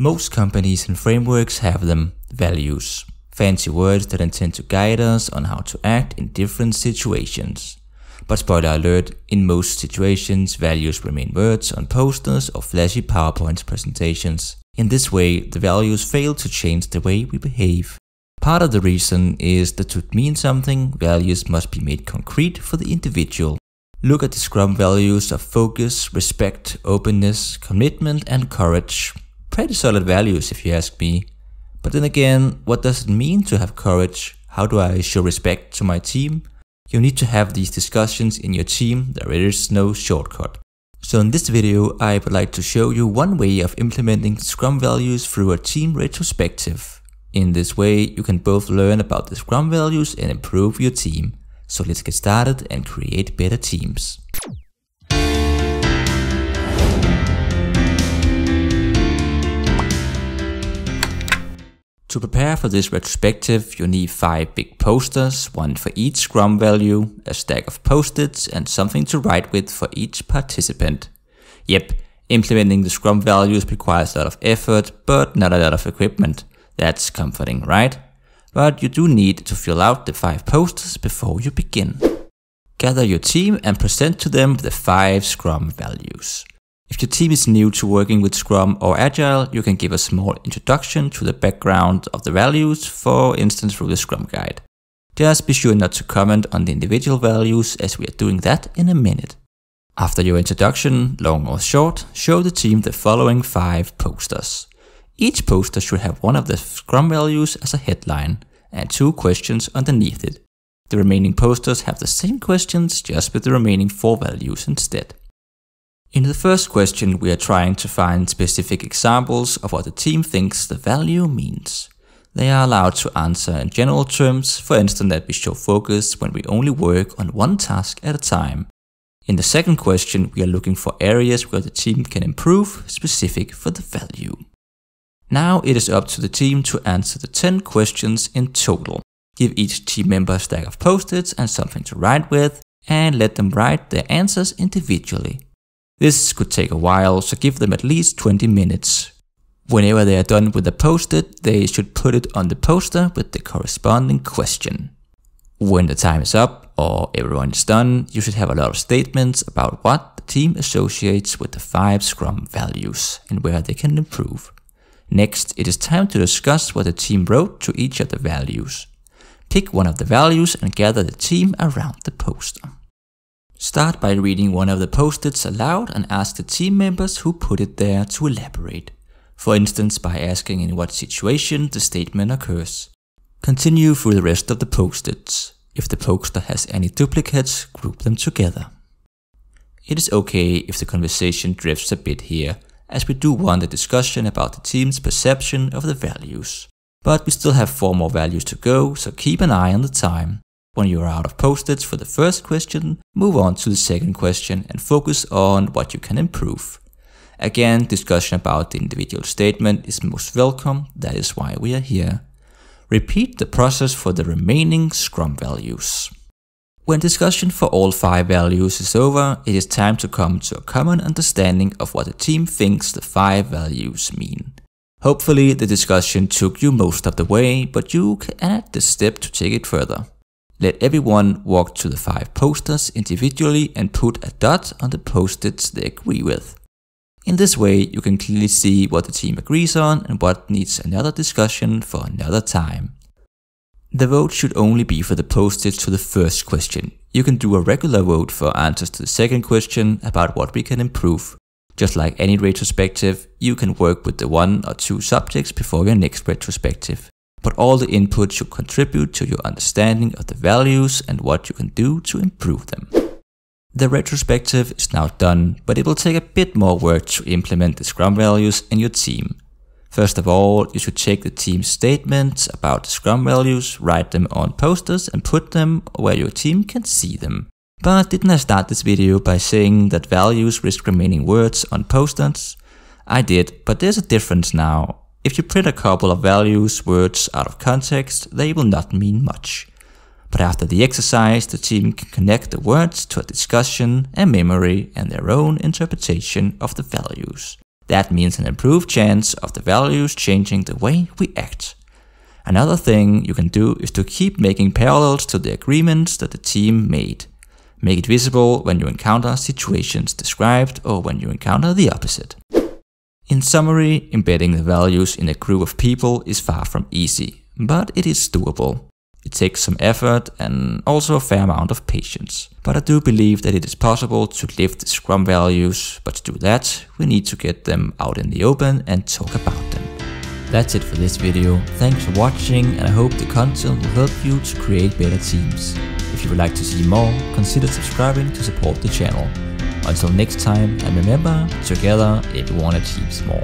Most companies and frameworks have them, values. Fancy words that intend to guide us on how to act in different situations. But spoiler alert, in most situations, values remain words on posters or flashy PowerPoint presentations. In this way, the values fail to change the way we behave. Part of the reason is that to mean something, values must be made concrete for the individual. Look at the Scrum values of focus, respect, openness, commitment, and courage. Pretty solid values if you ask me. But then again, what does it mean to have courage? How do I show respect to my team? You need to have these discussions in your team. There is no shortcut. So in this video, I would like to show you one way of implementing Scrum values through a team retrospective. In this way, you can both learn about the Scrum values and improve your team. So let's get started and create better teams. To prepare for this retrospective, you need 5 big posters, one for each Scrum value, a stack of post-its, and something to write with for each participant. Yep, implementing the Scrum values requires a lot of effort, but not a lot of equipment. That's comforting, right? But you do need to fill out the 5 posters before you begin. Gather your team and present to them the 5 Scrum values. If your team is new to working with Scrum or Agile, you can give a small introduction to the background of the values, for instance through the Scrum guide. Just be sure not to comment on the individual values, as we are doing that in a minute. After your introduction, long or short, show the team the following 5 posters. Each poster should have one of the Scrum values as a headline and 2 questions underneath it. The remaining posters have the same questions, just with the remaining 4 values instead. In the first question, we are trying to find specific examples of what the team thinks the value means. They are allowed to answer in general terms, for instance that we show focus when we only work on one task at a time. In the second question, we are looking for areas where the team can improve, specific for the value. Now it is up to the team to answer the 10 questions in total. Give each team member a stack of post-its and something to write with, and let them write their answers individually. This could take a while, so give them at least 20 minutes. Whenever they are done with the post-it, they should put it on the poster with the corresponding question. When the time is up, or everyone is done, you should have a lot of statements about what the team associates with the 5 Scrum values and where they can improve. Next, it is time to discuss what the team wrote to each of the values. Pick one of the values and gather the team around the poster. Start by reading one of the post-its aloud and ask the team members who put it there to elaborate. For instance, by asking in what situation the statement occurs. Continue through the rest of the post-its. If the poster has any duplicates, group them together. It is okay if the conversation drifts a bit here, as we do want a discussion about the team's perception of the values. But we still have 4 more values to go, so keep an eye on the time. When you are out of post-its for the first question, move on to the second question and focus on what you can improve. Again, discussion about the individual statement is most welcome, that is why we are here. Repeat the process for the remaining Scrum values. When discussion for all 5 values is over, it is time to come to a common understanding of what the team thinks the 5 values mean. Hopefully the discussion took you most of the way, but you can add this step to take it further. Let everyone walk to the 5 posters individually and put a dot on the post-its they agree with. In this way, you can clearly see what the team agrees on and what needs another discussion for another time. The vote should only be for the post-its to the first question. You can do a regular vote for answers to the second question about what we can improve. Just like any retrospective, you can work with the 1 or 2 subjects before your next retrospective. But all the input should contribute to your understanding of the values and what you can do to improve them. The retrospective is now done, but it will take a bit more work to implement the Scrum values in your team. First of all, you should check the team's statements about the Scrum values, write them on posters and put them where your team can see them. But didn't I start this video by saying that values risk remaining words on posters? I did, but there's a difference now. If you print a couple of values, words out of context, they will not mean much. But after the exercise, the team can connect the words to a discussion, a memory, and their own interpretation of the values. That means an improved chance of the values changing the way we act. Another thing you can do is to keep making parallels to the agreements that the team made. Make it visible when you encounter situations described or when you encounter the opposite. In summary, embedding the values in a group of people is far from easy, but it is doable. It takes some effort and also a fair amount of patience. But I do believe that it is possible to live the Scrum values, but to do that, we need to get them out in the open and talk about them. That's it for this video. Thanks for watching, and I hope the content will help you to create better teams. If you would like to see more, consider subscribing to support the channel. Until next time, and remember, together everyone achieves more.